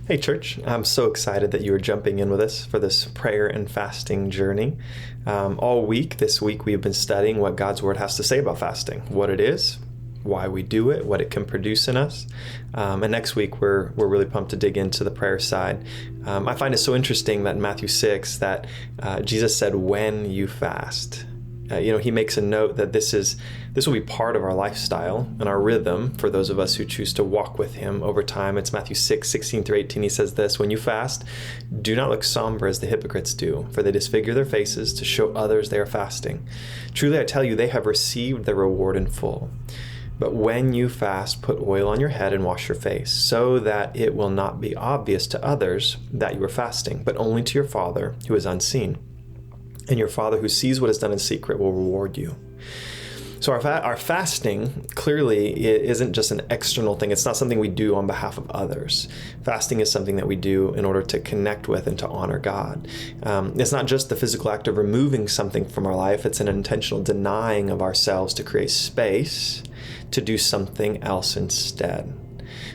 Hey, church. I'm so excited that you are jumping in with us for this prayer and fasting journey. All week, this week, we've been studying what God's Word has to say about fasting, what it is, why we do it, what it can produce in us. And next week, we're really pumped to dig into the prayer side. I find it so interesting that in Matthew 6 that Jesus said, when you fast. He makes a note that this will be part of our lifestyle and our rhythm for those of us who choose to walk with him over time. It's Matthew 6:16-18. He says this, when you fast, do not look somber as the hypocrites do, for they disfigure their faces to show others they are fasting. Truly, I tell you, they have received their reward in full. But when you fast, put oil on your head and wash your face, so that it will not be obvious to others that you are fasting, but only to your Father who is unseen. And your Father who sees what is done in secret will reward you. So our fasting clearly isn't just an external thing. It's not something we do on behalf of others. Fasting is something that we do in order to connect with and to honor God. It's not just the physical act of removing something from our life. It's an intentional denying of ourselves to create space to do something else instead.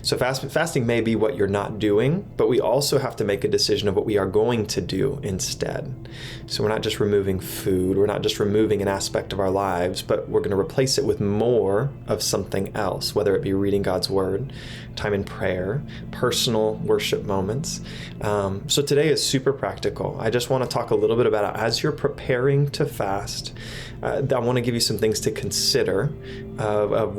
So fasting may be what you're not doing, but we also have to make a decision of what we are going to do instead. So we're not just removing food, we're not just removing an aspect of our lives, but we're going to replace it with more of something else, whether it be reading God's Word, time in prayer, personal worship moments. So today is super practical. I just want to talk a little bit about it. As you're preparing to fast, I want to give you some things to consider of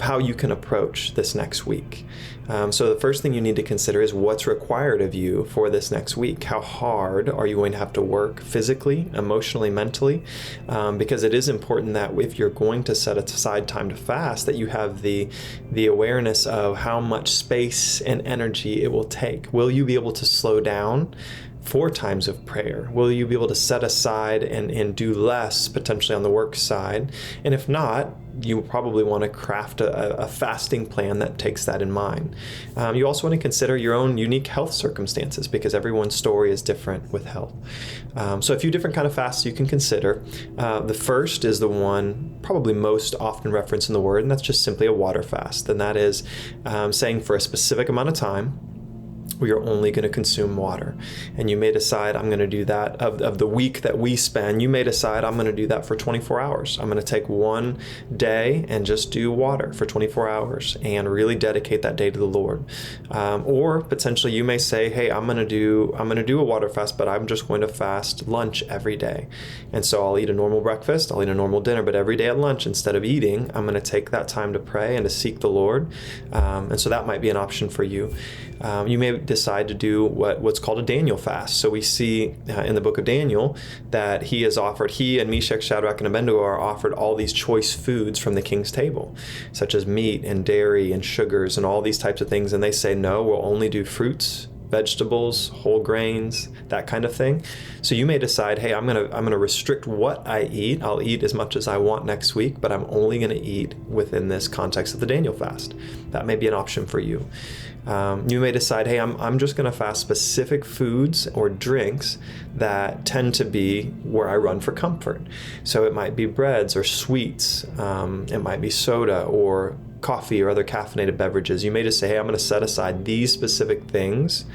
how you can approach this next week. So the first thing you need to consider is what's required of you for this next week. How hard are you going to have to work physically, emotionally, mentally? Because it is important that if you're going to set aside time to fast, that you have the awareness of how much space and energy it will take. Will you be able to slow down 4 times of prayer? Will you be able to set aside and do less potentially on the work side? And if not, you probably want to craft a fasting plan that takes that in mind. You also want to consider your own unique health circumstances because everyone's story is different with health. So a few different kind of fasts you can consider. The first is the one probably most often referenced in the Word, and that's just simply a water fast. And that is saying for a specific amount of time, we are only going to consume water. And you may decide, I'm going to do that of the week that we spend. You may decide, I'm going to do that for 24 hours. I'm going to take one day and just do water for 24 hours and really dedicate that day to the Lord. Or potentially you may say, hey, I'm going to do a water fast, but I'm just going to fast lunch every day. And so I'll eat a normal breakfast, I'll eat a normal dinner, but every day at lunch, instead of eating, I'm going to take that time to pray and to seek the Lord. And so that might be an option for you. You may decide to do what's called a Daniel fast. So we see in the book of Daniel that he and Meshach, Shadrach, and Abednego are offered all these choice foods from the king's table, such as meat and dairy and sugars and all these types of things. And they say, no, we'll only do fruits, vegetables, whole grains, that kind of thing. So you may decide, hey, I'm gonna restrict what I eat. I'll eat as much as I want next week, but I'm only gonna eat within this context of the Daniel fast. That may be an option for you. You may decide, hey, I'm just going to fast specific foods or drinks that tend to be where I run for comfort. So it might be breads or sweets. It might be soda or coffee or other caffeinated beverages. You may just say, hey, I'm going to set aside these specific things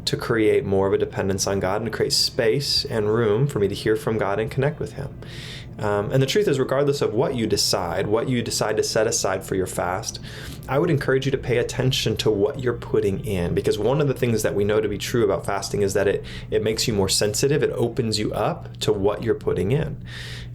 to create more of a dependence on God and to create space and room for me to hear from God and connect with Him. And the truth is, regardless of what you decide to set aside for your fast, I would encourage you to pay attention to what you're putting in, because one of the things that we know to be true about fasting is that it makes you more sensitive. It opens you up to what you're putting in.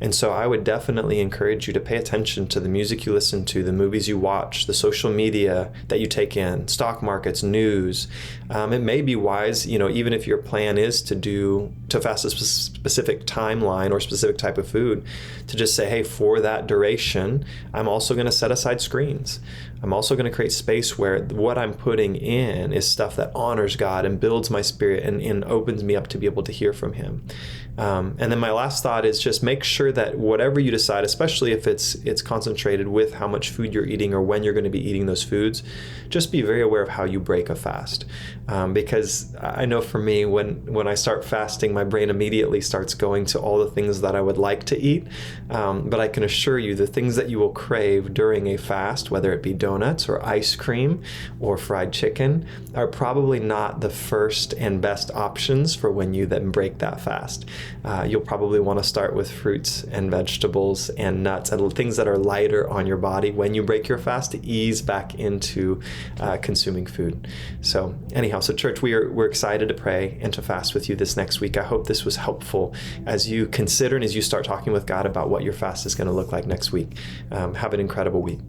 And so I would definitely encourage you to pay attention to the music you listen to, the movies you watch, the social media that you take in, stock markets, news. It may be wise, even if your plan is to fast a specific timeline or specific type of food, to just say, hey, for that duration, I'm also going to set aside screens. I'm also going to create space where what I'm putting in is stuff that honors God and builds my spirit and opens me up to be able to hear from Him. And then my last thought is just make sure that whatever you decide, especially if it's concentrated with how much food you're eating or when you're going to be eating those foods, just be very aware of how you break a fast. Because I know for me, when I start fasting, my brain immediately starts going to all the things that I would like to eat eat. But I can assure you the things that you will crave during a fast, whether it be donuts or ice cream or fried chicken, are probably not the first and best options for when you then break that fast. You'll probably want to start with fruits and vegetables and nuts and things that are lighter on your body when you break your fast to ease back into consuming food. So anyhow, so church, we're excited to pray and to fast with you this next week. I hope this was helpful as you consider and as you start talking with God about what your fast is going to look like next week. Have an incredible week.